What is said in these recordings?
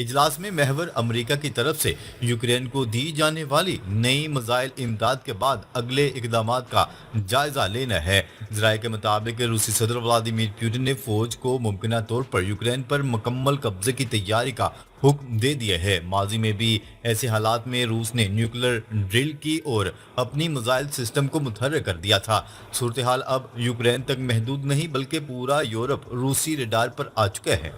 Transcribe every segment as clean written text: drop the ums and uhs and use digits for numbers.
اجلاس میں محور امریکہ کی طرف سے یوکرین کو دی جانے والی نئی میزائل امداد کے بعد اگلے اقدامات کا جائزہ لینا ہے۔ ذرائع کے مطابق روسی صدر ولادیمیر پوٹن نے فوج کو ممکنہ طور پر یوکرین پر مکمل قبضے کی تیاری کا حکم دے دیا ہے۔ ماضی میں بھی ایسے حالات میں روس نے نیوکلیر ڈرل کی اور اپنی میزائل سسٹم کو متحرک کر دیا تھا۔ صورتحال اب یوکرین تک محدود نہیں بلکہ پورا یورپ روسی ریڈار پر آ چکا ہے۔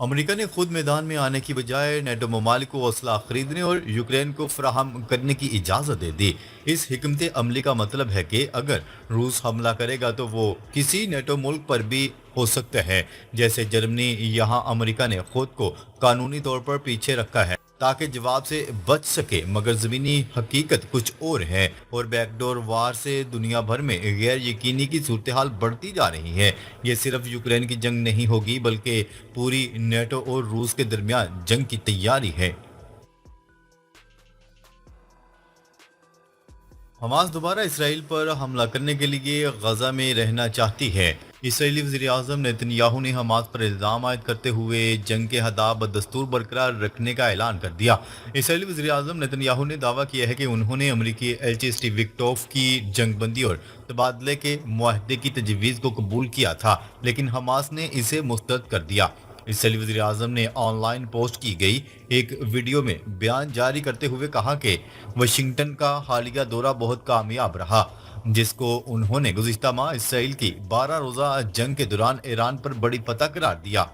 امریکہ نے خود میدان میں آنے کی بجائے نیٹو ممالک کو اسلحہ خریدنے اور یوکرین کو فراہم کرنے کی اجازت دے دی۔ اس حکمت عملی کا مطلب ہے کہ اگر روس حملہ کرے گا تو وہ کسی نیٹو ملک پر بھی ہو سکتا ہے، جیسے جرمنی۔ یہاں امریکہ نے خود کو قانونی طور پر پیچھے رکھا ہے تاکہ جواب سے بچ سکے، مگر زمینی حقیقت کچھ اور ہے، اور بیک ڈور وار سے دنیا بھر میں غیر یقینی کی صورتحال بڑھتی جا رہی ہے۔ یہ صرف یوکرین کی جنگ نہیں ہوگی بلکہ پوری نیٹو اور روس کے درمیان جنگ کی تیاری ہے۔ حماس دوبارہ اسرائیل پر حملہ کرنے کے لیے غزہ میں رہنا چاہتی ہے۔ اسرائیلی وزیر اعظم نیتن یاہو نے حماس پر الزام عائد کرتے ہوئے جنگ کے ہدف بدستور برقرار رکھنے کا اعلان کر دیا۔ اسرائیلی وزیر اعظم نیتن یاہو نے دعویٰ کیا ہے کہ انہوں نے امریکی ایلچی سٹیو وٹکوف کی جنگ بندی اور تبادلے کے معاہدے کی تجویز کو قبول کیا تھا، لیکن حماس نے اسے مسترد کر دیا۔ اسرائیلی وزیر اعظم نے آن لائن پوسٹ کی گئی ایک ویڈیو میں بیان جاری کرتے ہوئے کہا کہ واشنگٹن کا حالیہ دورہ بہت کامیاب رہا، جس کو انہوں نے گزشتہ ماہ اسرائیل کی 12 روزہ جنگ کے دوران ایران پر بڑی فتح قرار دیا۔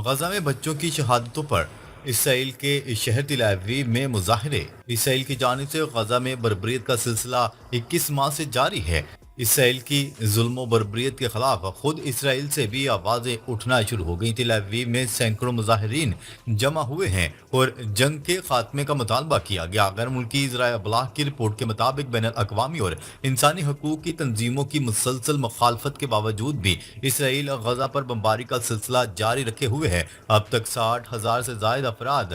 غزہ میں بچوں کی شہادتوں پر اسرائیل کے شہر تل ابیب میں مظاہرے۔ اسرائیل کی جانب سے غزہ میں بربریت کا سلسلہ 21 ماہ سے جاری ہے۔ اسرائیل کی ظلم و بربریت کے خلاف خود اسرائیل سے بھی آوازیں اٹھنا شروع ہو گئیں۔ تل ابیب میں سینکڑوں مظاہرین جمع ہوئے ہیں اور جنگ کے خاتمے کا مطالبہ کیا گیا۔ غیر ملکی ذرائع ابلاغ کی رپورٹ کے مطابق بین الاقوامی اور انسانی حقوق کی تنظیموں کی مسلسل مخالفت کے باوجود بھی اسرائیل غزہ پر بمباری کا سلسلہ جاری رکھے ہوئے ہے۔ اب تک 60,000 سے زائد افراد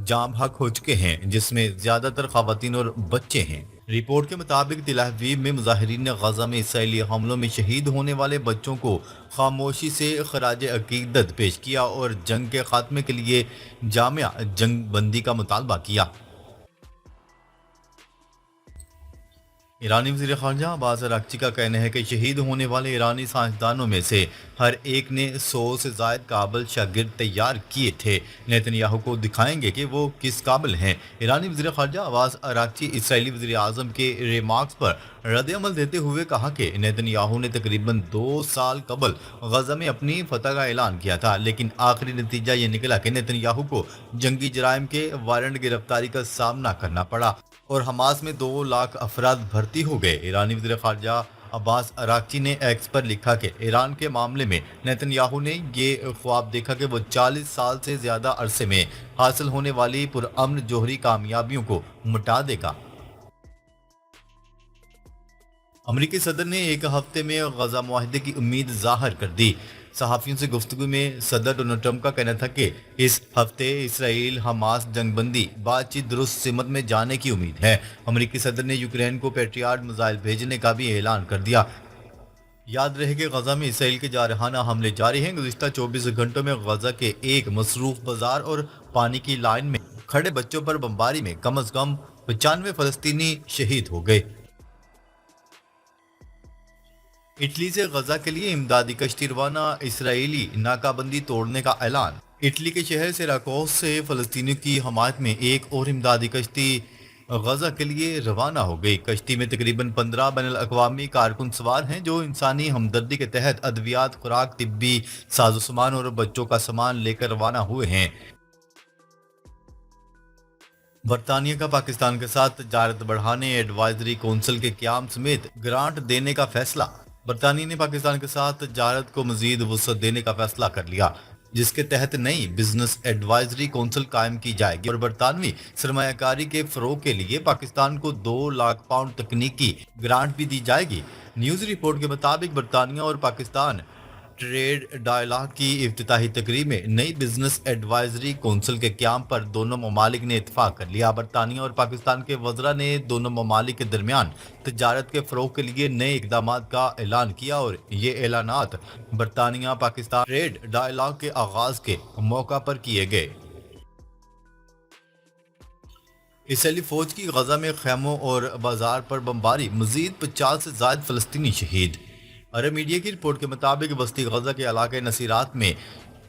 جام حق ہو چکے ہیں، جس میں زیادہ تر خواتین اور بچے ہیں۔ رپورٹ کے مطابق تل ابیب میں مظاہرین نے غزہ میں اسرائیلی حملوں میں شہید ہونے والے بچوں کو خاموشی سے خراج عقیدت پیش کیا اور جنگ کے خاتمے کے لیے جامع جنگ بندی کا مطالبہ کیا۔ ایرانی وزیر خارجہ عباس اراغچی کا کہنا ہے کہ شہید ہونے والے ایرانی سائنسدانوں میں سے ہر ایک نے 100 سے زائد قابل شاگرد تیار کیے تھے۔ نیتن یاہو کو دکھائیں گے کہ وہ کس قابل ہیں۔ ایرانی وزیر خارجہ عباس اراغچی اسرائیلی وزیر اعظم کے ریمارکس پر رد عمل دیتے ہوئے کہا کہ نیتن یاہو نے تقریباً 2 سال قبل غزہ میں اپنی فتح کا اعلان کیا تھا، لیکن آخری نتیجہ یہ نکلا کہ نیتن یاہو کو جنگی جرائم کے وارنٹ گرفتاری کا سامنا کرنا پڑا اور حماس میں 2 لاکھ افراد بھرتی ہو گئے۔ ایرانی وزیر خارجہ عباس اراغچی نے ایکس پر لکھا کہ ایران کے معاملے میں نیتن یاہو نے یہ خواب دیکھا کہ وہ 40 سال سے زیادہ عرصے میں حاصل ہونے والی پرامن جوہری کامیابیوں کو مٹا دے گا۔ امریکی صدر نے ایک ہفتے میں غزہ معاہدے کی امید ظاہر کر دی۔ صحافیوں سے گفتگو میں صدر ڈونلڈ ٹرمپ کا کہنا تھا کہ اس ہفتے اسرائیل حماس جنگ بندی بات چیت درست سمت میں جانے کی امید ہے۔ امریکی صدر نے یوکرین کو پیٹریاٹ میزائل بھیجنے کا بھی اعلان کر دیا۔ یاد رہے کہ غزہ میں اسرائیل کے جارحانہ حملے جاری ہیں۔ گزشتہ 24 گھنٹوں میں غزہ کے ایک مصروف بازار اور پانی کی لائن میں کھڑے بچوں پر بمباری میں کم از کم 95 فلسطینی شہید ہو گئے۔ اٹلی سے غزہ کے لیے امدادی کشتی روانہ، اسرائیلی ناکہ بندی توڑنے کا اعلان۔ اٹلی کے شہر سیراکوس سے فلسطینیوں کی حمایت میں ایک اور امدادی کشتی غزہ کے لیے روانہ ہو گئی۔ کشتی میں تقریباً 15 بین الاقوامی کارکن سوار ہیں جو انسانی ہمدردی کے تحت ادویات، خوراک، طبی ساز و سامان اور بچوں کا سامان لے کر روانہ ہوئے ہیں۔ برطانیہ کا پاکستان کے ساتھ تجارت بڑھانے ایڈوائزری کونسل کے قیام سمیت گرانٹ دینے کا فیصلہ۔ برطانیہ نے پاکستان کے ساتھ تجارت کو مزید وسعت دینے کا فیصلہ کر لیا، جس کے تحت نئی بزنس ایڈوائزری کونسل قائم کی جائے گی اور برطانوی سرمایہ کاری کے فروغ کے لیے پاکستان کو 2 لاکھ پاؤنڈ تکنیکی گرانٹ بھی دی جائے گی۔ نیوز رپورٹ کے مطابق برطانیہ اور پاکستان ٹریڈ ڈائلاگ کی افتتاحی تقریب میں نئی بزنس ایڈوائزری کونسل کے قیام پر دونوں ممالک نے اتفاق کر لیا۔ برطانیہ اور پاکستان کے وزراء نے دونوں ممالک کے درمیان تجارت کے فروغ کے لیے نئے اقدامات کا اعلان کیا، اور یہ اعلانات برطانیہ پاکستان ٹریڈ ڈائلاگ کے آغاز کے موقع پر کیے گئے۔ اسرائیلی فوج کی غزہ میں خیموں اور بازار پر بمباری، مزید 50 سے زائد فلسطینی شہید۔ عرب میڈیا کی رپورٹ کے مطابق وسطی غزہ کے علاقے نصیرات میں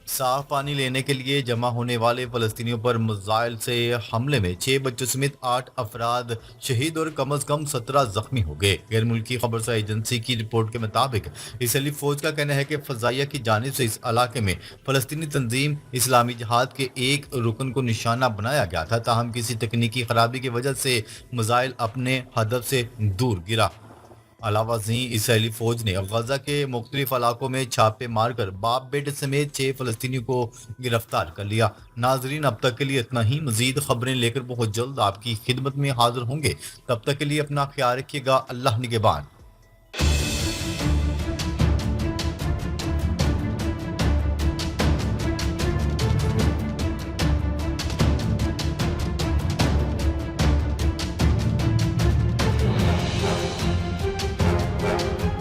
صاف پانی لینے کے لیے جمع ہونے والے فلسطینیوں پر میزائل سے حملے میں 6 بچوں سمیت 8 افراد شہید اور کم از کم 17 زخمی ہو گئے۔ غیر ملکی خبرساں ایجنسی کی رپورٹ کے مطابق اسرائیلی فوج کا کہنا ہے کہ فضائیہ کی جانب سے اس علاقے میں فلسطینی تنظیم اسلامی جہاد کے ایک رکن کو نشانہ بنایا گیا تھا، تاہم کسی تکنیکی خرابی کی وجہ سے میزائل اپنے ہدف سے دور گرا۔ علاوہ ازیں اسرائیلی فوج نے غزہ کے مختلف علاقوں میں چھاپے مار کر باپ بیٹے سمیت 6 فلسطینیوں کو گرفتار کر لیا۔ ناظرین، اب تک کے لیے اتنا ہی۔ مزید خبریں لے کر بہت جلد آپ کی خدمت میں حاضر ہوں گے، تب تک کے لیے اپنا خیال رکھیے گا۔ اللہ نگہبان۔